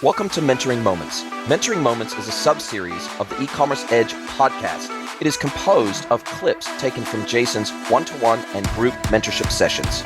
Welcome to Mentoring Moments. Mentoring Moments is a sub-series of the eCommerce Edge podcast. It is composed of clips taken from Jason's one-to-one and group mentorship sessions.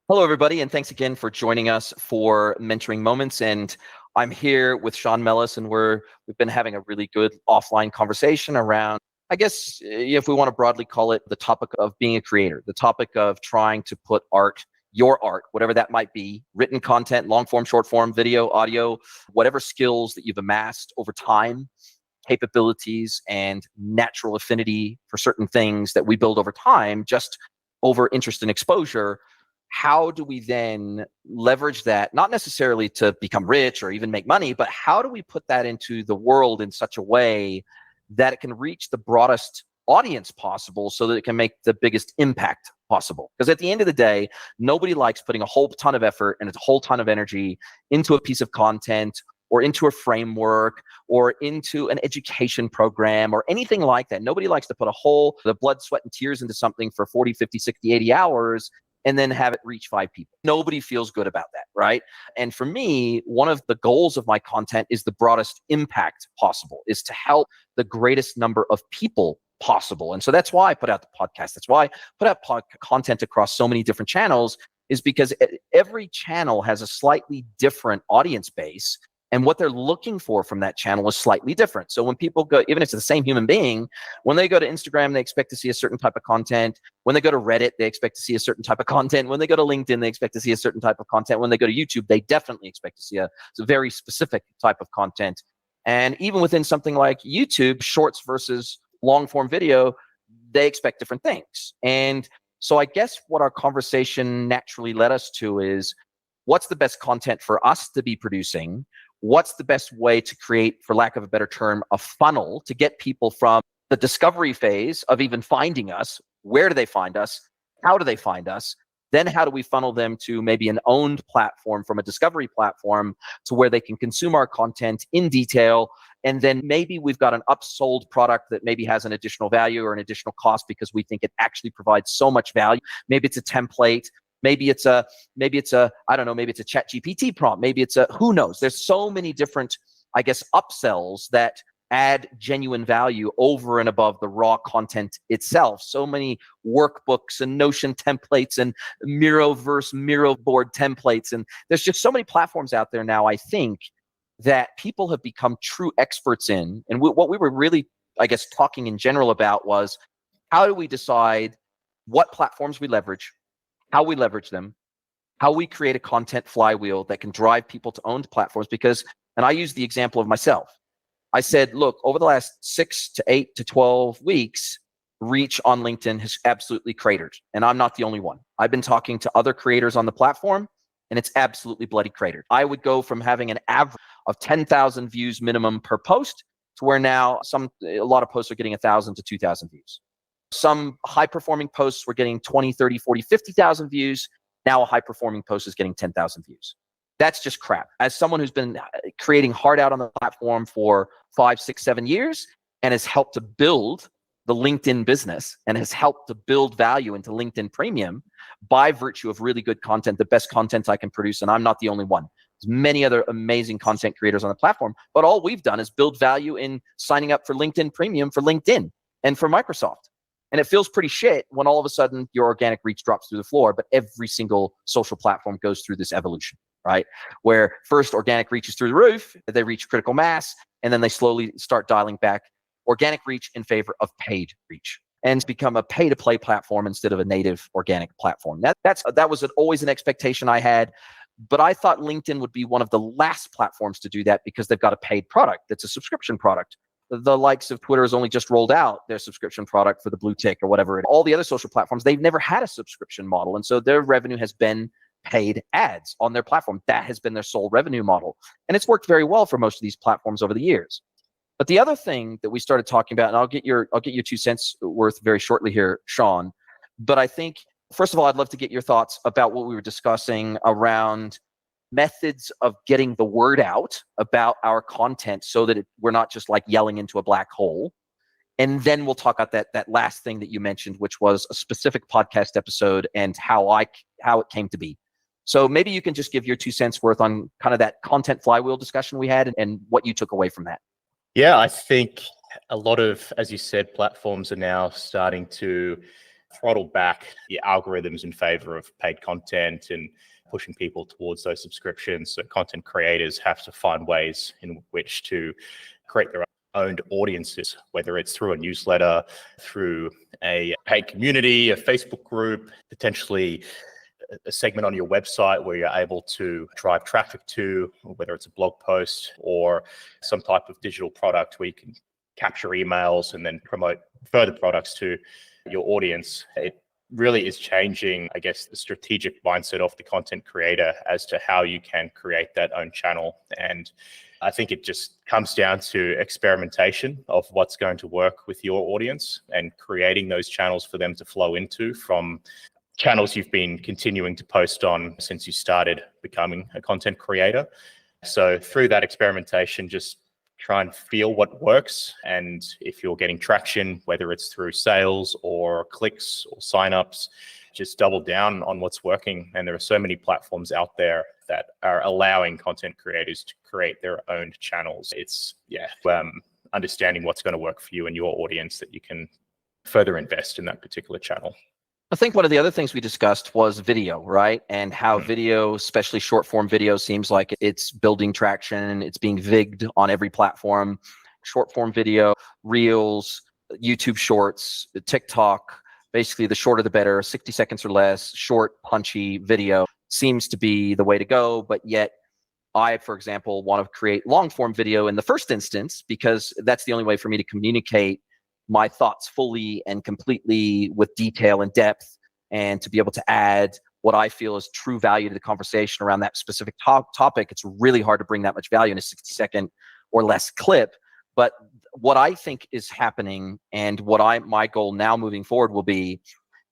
Hello, everybody, and thanks again for joining us for Mentoring Moments. And I'm here with Sean Mellis, and we've been having a really good offline conversation around, I guess, if we want to broadly call it, the topic of being a creator, the topic of trying to put art, your art, whatever that might be, written content, long form, short form, video, audio, whatever skills that you've amassed over time, capabilities and natural affinity for certain things that we build over time, just over interest and exposure. How do we then leverage that, not necessarily to become rich or even make money, but how do we put that into the world in such a way that it can reach the broadest audience possible so that it can make the biggest impact possible? Because at the end of the day, nobody likes putting a whole ton of effort and a whole ton of energy into a piece of content or into a framework or into an education program or anything like that. Nobody likes to put the blood, sweat, and tears into something for 40, 50, 60, 80 hours and then have it reach 5 people. Nobody feels good about that, right? And for me, one of the goals of my content is the broadest impact possible, is to help the greatest number of people possible. And so that's why I put out the podcast. That's why I put out content across so many different channels, is because every channel has a slightly different audience base. And what they're looking for from that channel is slightly different. So when people go, even if it's the same human being, when they go to Instagram, they expect to see a certain type of content. When they go to Reddit, they expect to see a certain type of content. When they go to LinkedIn, they expect to see a certain type of content. When they go to YouTube, they definitely expect to see a very specific type of content. And even within something like YouTube, shorts versus long form video, they expect different things. And so I guess what our conversation naturally led us to is, what's the best content for us to be producing? What's the best way to create, for lack of a better term, a funnel to get people from the discovery phase of even finding us? Where do they find us? How do they find us? Then how do we funnel them to maybe an owned platform from a discovery platform to where they can consume our content in detail? And then maybe we've got an upsold product that maybe has an additional value or an additional cost because we think it actually provides so much value. Maybe it's a template. Maybe it's a I don't know, maybe it's a ChatGPT prompt. Maybe it's who knows? There's so many different, I guess, upsells that add genuine value over and above the raw content itself. So many workbooks and Notion templates and Miro board templates. And there's just so many platforms out there now, I think, that people have become true experts in. And what we were really, I guess, talking in general about was, how do we decide what platforms we leverage, how we leverage them, how we create a content flywheel that can drive people to owned platforms? Because, and I use the example of myself. I said, look, over the last 6 to 8 to 12 weeks, reach on LinkedIn has absolutely cratered. And I'm not the only one. I've been talking to other creators on the platform, and it's absolutely bloody cratered. I would go from having an average of 10,000 views minimum per post to where now a lot of posts are getting 1,000 to 2,000 views. Some high-performing posts were getting 20, 30, 40, 50,000 views. Now a high-performing post is getting 10,000 views. That's just crap. As someone who's been creating hard out on the platform for 5, 6, 7 years and has helped to build the LinkedIn business and has helped to build value into LinkedIn Premium by virtue of really good content, the best content I can produce, and I'm not the only one. There's many other amazing content creators on the platform, but all we've done is build value in signing up for LinkedIn Premium for LinkedIn and for Microsoft. And it feels pretty shit when all of a sudden your organic reach drops through the floor, but every single social platform goes through this evolution, right? Where first organic reach is through the roof, they reach critical mass, and then they slowly start dialing back organic reach in favor of paid reach and become a pay-to-play platform instead of a native organic platform. That was always an expectation I had, but I thought LinkedIn would be one of the last platforms to do that because they've got a paid product that's a subscription product. The likes of Twitter has only just rolled out their subscription product for the blue tick or whatever. All the other social platforms, they've never had a subscription model. And so their revenue has been paid ads on their platform. That has been their sole revenue model. And it's worked very well for most of these platforms over the years. But the other thing that we started talking about, and I'll get your 2 cents worth very shortly here, Sean. But I think, first of all, I'd love to get your thoughts about what we were discussing around methods of getting the word out about our content so that we're not just like yelling into a black hole. And then we'll talk about that last thing that you mentioned, which was a specific podcast episode and how it came to be. So maybe you can just give your 2 cents worth on kind of that content flywheel discussion we had and what you took away from that. Yeah, I think a lot of, as you said, platforms are now starting to throttle back the algorithms in favor of paid content and pushing people towards those subscriptions. So content creators have to find ways in which to create their owned audiences, whether it's through a newsletter, through a paid community, a Facebook group, potentially a segment on your website where you're able to drive traffic to, whether it's a blog post or some type of digital product where you can capture emails and then promote further products to your audience. It really is changing, I guess, the strategic mindset of the content creator as to how you can create that own channel. And I think it just comes down to experimentation of what's going to work with your audience and creating those channels for them to flow into from channels you've been continuing to post on since you started becoming a content creator. So through that experimentation, just try and feel what works. And if you're getting traction, whether it's through sales or clicks or signups, just double down on what's working. And there are so many platforms out there that are allowing content creators to create their own channels. It's understanding what's going to work for you and your audience that you can further invest in that particular channel. I think one of the other things we discussed was video, right? And how video, especially short form video, seems like it's building traction. It's being vigged on every platform. Short form video, Reels, YouTube Shorts, TikTok, basically the shorter the better, 60 seconds or less, short, punchy video seems to be the way to go. But yet I, for example, want to create long form video in the first instance because that's the only way for me to communicate my thoughts fully and completely with detail and depth, and to be able to add what I feel is true value to the conversation around that specific topic. It's really hard to bring that much value in a 60-second or less clip. But what I think is happening, and what my goal now moving forward will be,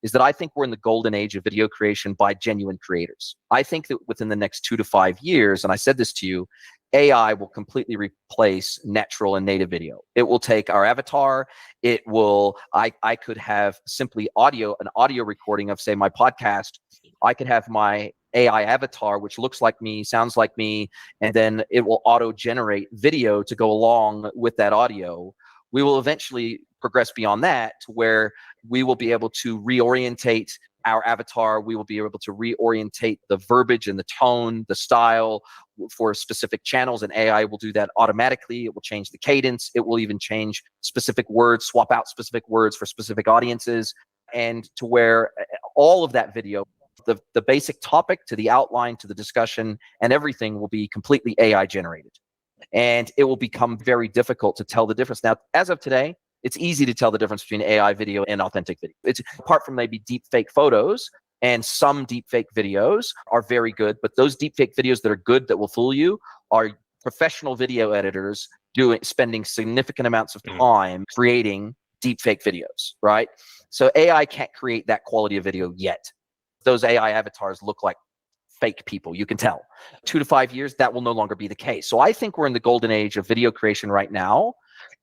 is that I think we're in the golden age of video creation by genuine creators. I think that within the next 2 to 5 years, and I said this to you, AI will completely replace natural and native video. It will take our avatar. It will, I could have simply an audio recording of, say, my podcast. I could have my AI avatar, which looks like me, sounds like me, and then it will auto-generate video to go along with that audio. We will eventually progress beyond that to where we will be able to reorientate our avatar. We will be able to reorientate the verbiage and the tone, the style for specific channels, and AI will do that automatically. It will change the cadence. It will even change specific words, swap out specific words for specific audiences, and to where all of that video, the basic topic to the outline to the discussion and everything will be completely AI generated. And it will become very difficult to tell the difference. Now, as of today, it's easy to tell the difference between AI video and authentic video. It's apart from maybe deep fake photos, and some deep fake videos are very good, but those deep fake videos that are good that will fool you are professional video editors spending significant amounts of time creating deep fake videos, right? So AI can't create that quality of video yet. Those AI avatars look like fake people, you can tell. 2 to 5 years, that will no longer be the case. So I think we're in the golden age of video creation right now.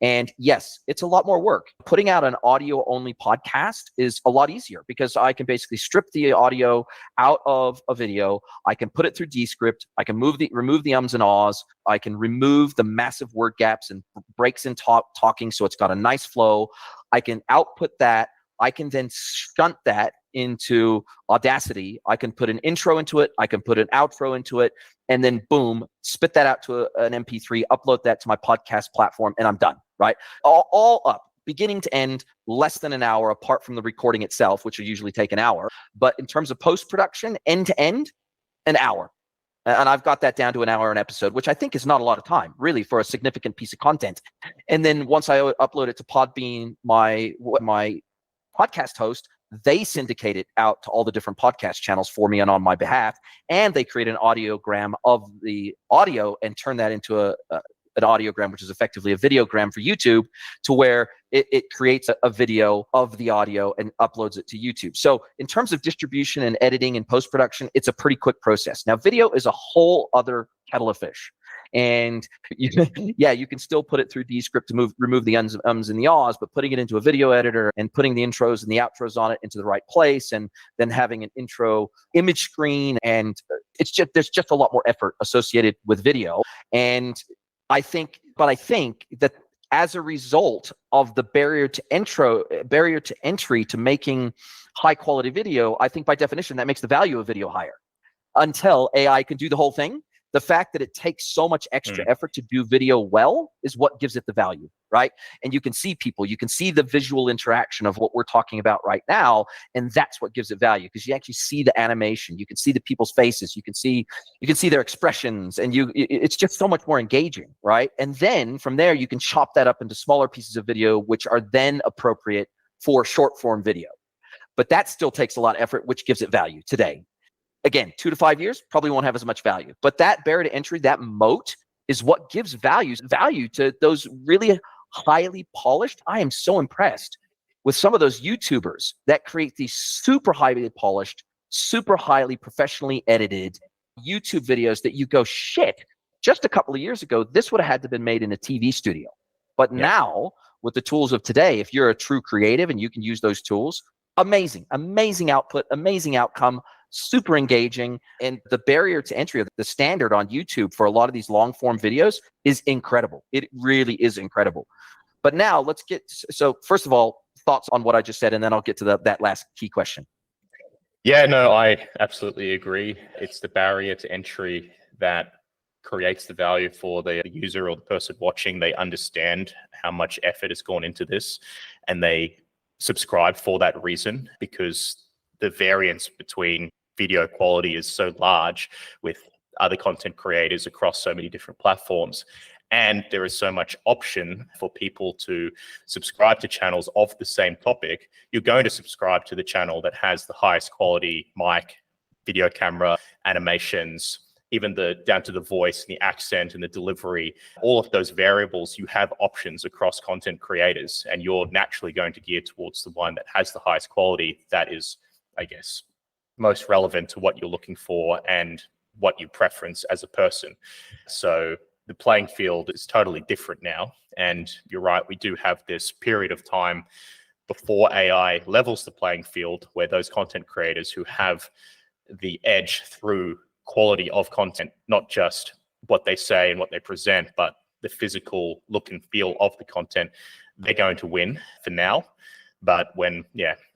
And yes, it's a lot more work. Putting out an audio only podcast is a lot easier because I can basically strip the audio out of a video. I can put it through Descript. I can remove the ums and ahs. I can remove the massive word gaps and breaks in talking so it's got a nice flow. I can output that. I can then shunt that into Audacity. I can put an intro into it. I can put an outro into it. And then boom, spit that out to an MP3, upload that to my podcast platform, and I'm done, right? All up, beginning to end, less than an hour apart from the recording itself, which will usually take an hour. But in terms of post-production, end to end, an hour. And I've got that down to an hour an episode, which I think is not a lot of time, really, for a significant piece of content. And then once I upload it to Podbean, my podcast host, they syndicate it out to all the different podcast channels for me and on my behalf, and they create an audiogram of the audio and turn that into an audiogram, which is effectively a videogram for YouTube, to where it creates a video of the audio and uploads it to YouTube. So in terms of distribution and editing and post-production, it's a pretty quick process. Now, video is a whole other kettle of fish. And you can still put it through Descript to remove the ums and the ahs, but putting it into a video editor and putting the intros and the outros on it into the right place, and then having an intro image screen, and there's just a lot more effort associated with video. And I think that as a result of the barrier to entry to making high quality video, I think by definition that makes the value of video higher. Until AI can do the whole thing, the fact that it takes so much extra effort to do video well is what gives it the value, right? And you can see people, you can see the visual interaction of what we're talking about right now, and that's what gives it value, because you actually see the animation, you can see the people's faces, you can see their expressions, and it's just so much more engaging, right? And then from there, you can chop that up into smaller pieces of video, which are then appropriate for short form video. But that still takes a lot of effort, which gives it value today. Again, 2 to 5 years probably won't have as much value, but that barrier to entry, that moat, is what gives value to those really highly polished. I am so impressed with some of those YouTubers that create these super highly polished, super highly professionally edited YouTube videos that you go, shit, just a couple of years ago, this would have had to been made in a TV studio. But now, with the tools of today, if you're a true creative and you can use those tools, amazing output, amazing outcome, super engaging. And the barrier to entry, the standard on YouTube for a lot of these long form videos is incredible. It really is incredible. But now so first of all, thoughts on what I just said, and then I'll get to that last key question. Yeah, no, I absolutely agree. It's the barrier to entry that creates the value for the user or the person watching. They understand how much effort has gone into this, and they subscribe for that reason, because the variance between video quality is so large with other content creators across so many different platforms. And there is so much option for people to subscribe to channels of the same topic. You're going to subscribe to the channel that has the highest quality mic, video camera, animations, even down to the voice, the accent and the delivery, all of those variables. You have options across content creators, and you're naturally going to gear towards the one that has the highest quality, that is, I guess, most relevant to what you're looking for and what you preference as a person. So the playing field is totally different now. And you're right, we do have this period of time before AI levels the playing field, where those content creators who have the edge through quality of content, not just what they say and what they present, but the physical look and feel of the content, they're going to win for now. But when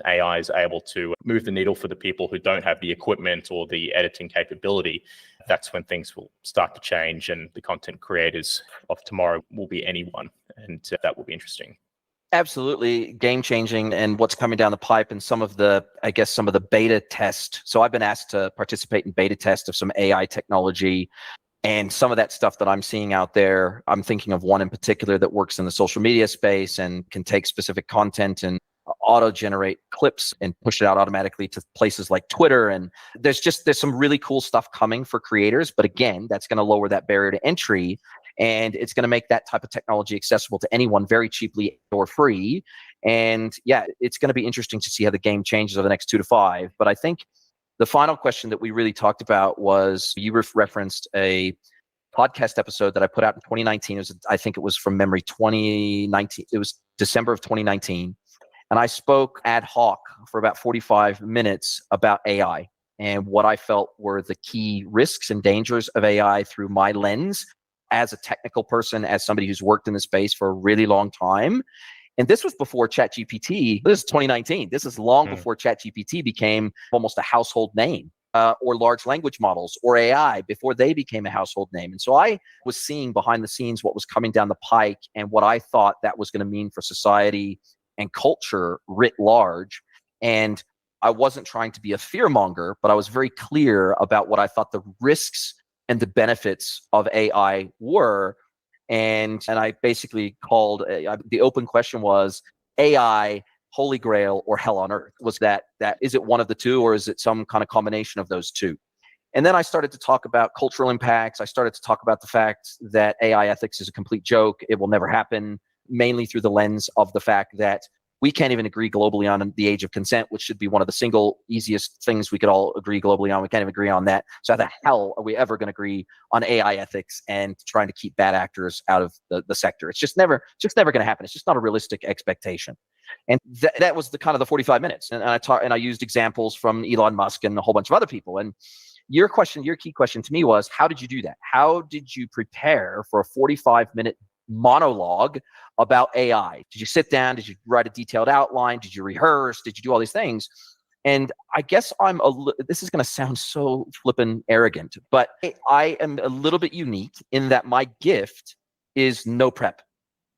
AI is able to move the needle for the people who don't have the equipment or the editing capability, that's when things will start to change, and the content creators of tomorrow will be anyone, and that will be interesting. Absolutely game changing, and what's coming down the pipe, and some of the beta test. So I've been asked to participate in beta test of some AI technology, and some of that stuff that I'm seeing out there, I'm thinking of one in particular that works in the social media space and can take specific content and auto-generate clips and push it out automatically to places like Twitter. And there's some really cool stuff coming for creators. But again, that's going to lower that barrier to entry, and it's going to make that type of technology accessible to anyone very cheaply or free. And it's going to be interesting to see how the game changes over the next 2 to 5. But I think the final question that we really talked about was, you referenced a podcast episode that I put out in 2019. I think it was from memory 2019. It was December of 2019. And I spoke ad hoc for about 45 minutes about AI and what I felt were the key risks and dangers of AI through my lens as a technical person, as somebody who's worked in the space for a really long time. And this was before ChatGPT. This is 2019. This is long before ChatGPT became almost a household name, or large language models or AI, before they became a household name. And so I was seeing behind the scenes what was coming down the pike and what I thought that was going to mean for society and culture writ large. And I wasn't trying to be a fearmonger, but I was very clear about what I thought the risks and the benefits of AI were. And I basically called, the open question was, AI, holy grail, or hell on earth? Was that is it one of the two, or is it some kind of combination of those two? And then I started to talk about cultural impacts. I started to talk about the fact that AI ethics is a complete joke. It will never happen, mainly through the lens of the fact that we can't even agree globally on the age of consent, which should be one of the single easiest things we could all agree globally on. We can't even agree on that. So how the hell are we ever going to agree on AI ethics and trying to keep bad actors out of the sector? It's just never going to happen. It's just not a realistic expectation. And that was the kind of the 45 minutes. And I used examples from Elon Musk and a whole bunch of other people. And your key question to me was, how did you do that? How did you prepare for a 45-minute monologue about AI? Did you sit down? Did you write a detailed outline? Did you rehearse? Did you do all these things? And I guess this is going to sound so flippin' arrogant, but I am a little bit unique in that my gift is no prep.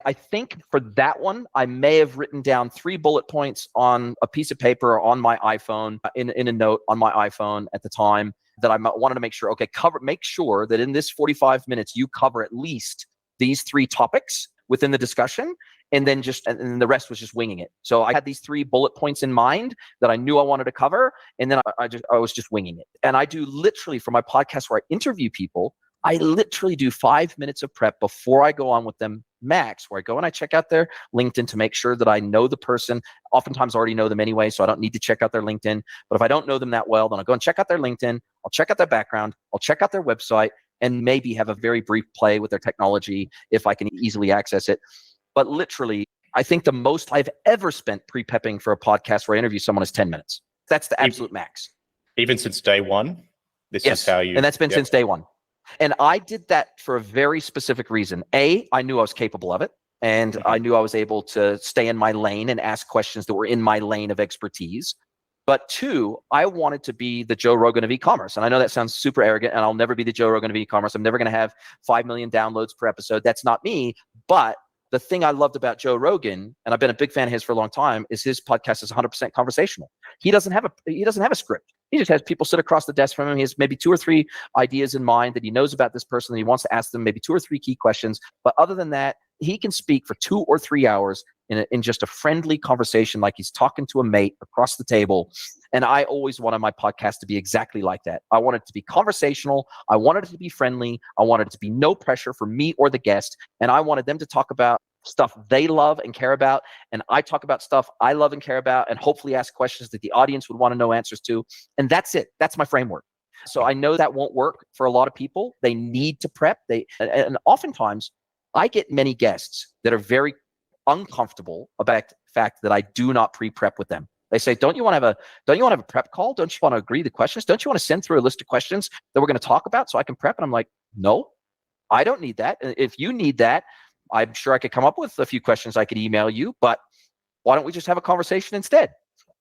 I think for that one, I may have written down 3 bullet points on a piece of paper or on my iPhone, in a note on my iPhone at the time, that I wanted to make sure, make sure that in this 45 minutes, you cover at least these 3 topics within the discussion, and then the rest was just winging it. So I had these 3 bullet points in mind that I knew I wanted to cover, and then I was just winging it. And I do literally, for my podcast where I interview people, I literally do 5 minutes of prep before I go on with them max, where I go and I check out their LinkedIn to make sure that I know the person. Oftentimes I already know them anyway, so I don't need to check out their LinkedIn. But if I don't know them that well, then I'll go and check out their LinkedIn. I'll check out their background. I'll check out their website, and maybe have a very brief play with their technology if I can easily access it. But literally, I think the most I've ever spent pre-pepping for a podcast where I interview someone is 10 minutes. That's the absolute max. Even since day one? This is how you... And that's been since day one. And I did that for a very specific reason. I knew I was capable of it. And I knew I was able to stay in my lane and ask questions that were in my lane of expertise. But 2, I wanted to be the Joe Rogan of e-commerce. And I know that sounds super arrogant, and I'll never be the Joe Rogan of e-commerce. I'm never going to have 5 million downloads per episode. That's not me. But the thing I loved about Joe Rogan, and I've been a big fan of his for a long time, is his podcast is 100% conversational. He doesn't have a script. He just has people sit across the desk from him. He has maybe 2 or 3 ideas in mind that he knows about this person, and he wants to ask them maybe 2 or 3 key questions. But other than that, he can speak for 2 or 3 hours in just a friendly conversation, like he's talking to a mate across the table. And I always wanted my podcast to be exactly like that. I wanted it to be conversational. I wanted it to be friendly. I wanted it to be no pressure for me or the guest. And I wanted them to talk about stuff they love and care about. And I talk about stuff I love and care about, and hopefully ask questions that the audience would want to know answers to. And that's it. That's my framework. So I know that won't work for a lot of people. They need to prep. And oftentimes I get many guests that are very uncomfortable about the fact that I do not pre-prep with them. They say, don't you want to have a prep call? Don't you want to agree the questions? Don't you want to send through a list of questions that we're going to talk about so I can prep? And I'm like, no, I don't need that. If you need that, I'm sure I could come up with a few questions I could email you, but why don't we just have a conversation instead?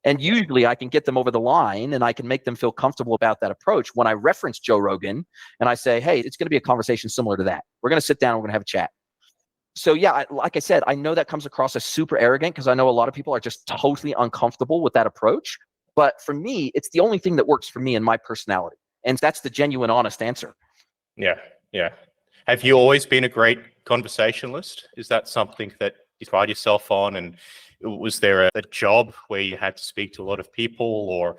And usually I can get them over the line, and I can make them feel comfortable about that approach when I reference Joe Rogan and I say, hey, it's going to be a conversation similar to that. We're going to sit down and we're going to have a chat. So yeah, like I said, I know that comes across as super arrogant because I know a lot of people are just totally uncomfortable with that approach. But for me, it's the only thing that works for me and my personality. And that's the genuine, honest answer. Yeah. Have you always been a great conversationalist? Is that something that you pride yourself on? And was there a job where you had to speak to a lot of people, or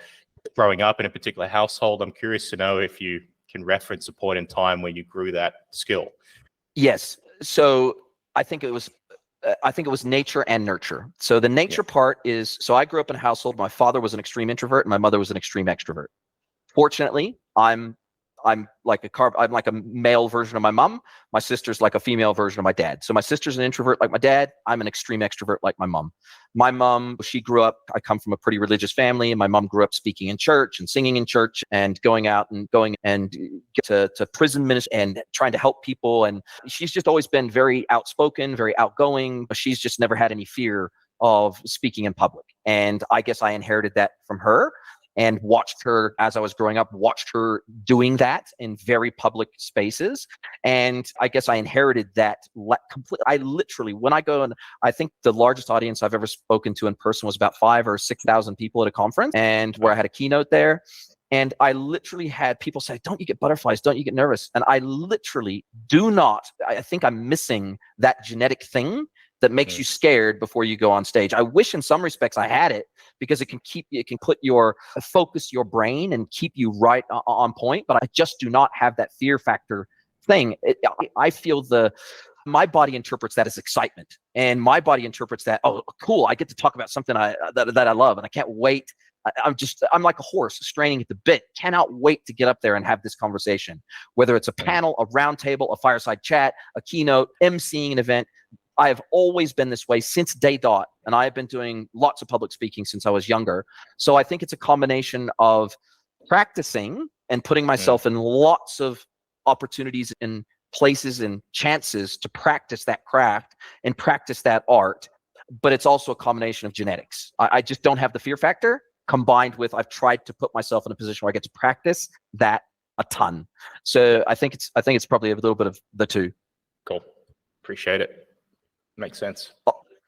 growing up in a particular household? I'm curious to know if you can reference a point in time where you grew that skill. Yes. So I think it was nature and nurture. So the nature part is, so I grew up in a household. My father was an extreme introvert and my mother was an extreme extrovert. Fortunately, I'm like a male version of my mom. My sister's like a female version of my dad. So my sister's an introvert like my dad. I'm an extreme extrovert like my mom. My mom, she grew up, I come from a pretty religious family, and my mom grew up speaking in church and singing in church and going to prison ministry and trying to help people. And she's just always been very outspoken, very outgoing, but she's just never had any fear of speaking in public. And I guess I inherited that from her. And watched her as I was growing up, watched her doing that in very public spaces. And I guess I inherited that completely. I literally, when I go, and I think the largest audience I've ever spoken to in person was about 5,000 or 6,000 people at a conference, and where I had a keynote there. And I literally had people say, don't you get butterflies? Don't you get nervous? And I literally do not. I think I'm missing that genetic thing that makes you scared before you go on stage. I wish in some respects I had it, because it can put focus your brain and keep you right on point. But I just do not have that fear factor thing. I feel my body interprets that as excitement, and my body interprets that, oh, cool, I get to talk about something that I love, and I can't wait. I'm like a horse straining at the bit. Cannot wait to get up there and have this conversation. Whether it's a panel, a roundtable, a fireside chat, a keynote, emceeing an event, I have always been this way since day dot, and I have been doing lots of public speaking since I was younger. So I think it's a combination of practicing and putting myself in lots of opportunities and places and chances to practice that craft and practice that art. But it's also a combination of genetics. I just don't have the fear factor, combined with I've tried to put myself in a position where I get to practice that a ton. So I think it's probably a little bit of the two. Cool. Appreciate it. Makes sense.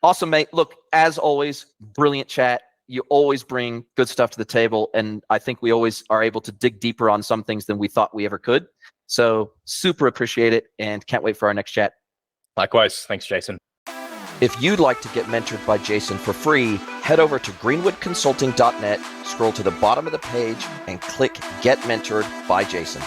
Awesome, mate. Look, as always, brilliant chat. You always bring good stuff to the table, and I think we always are able to dig deeper on some things than we thought we ever could. So super appreciate it, and can't wait for our next chat. Likewise. Thanks, Jason. If you'd like to get mentored by Jason for free, head over to greenwoodconsulting.net, scroll to the bottom of the page, and click Get Mentored by Jason.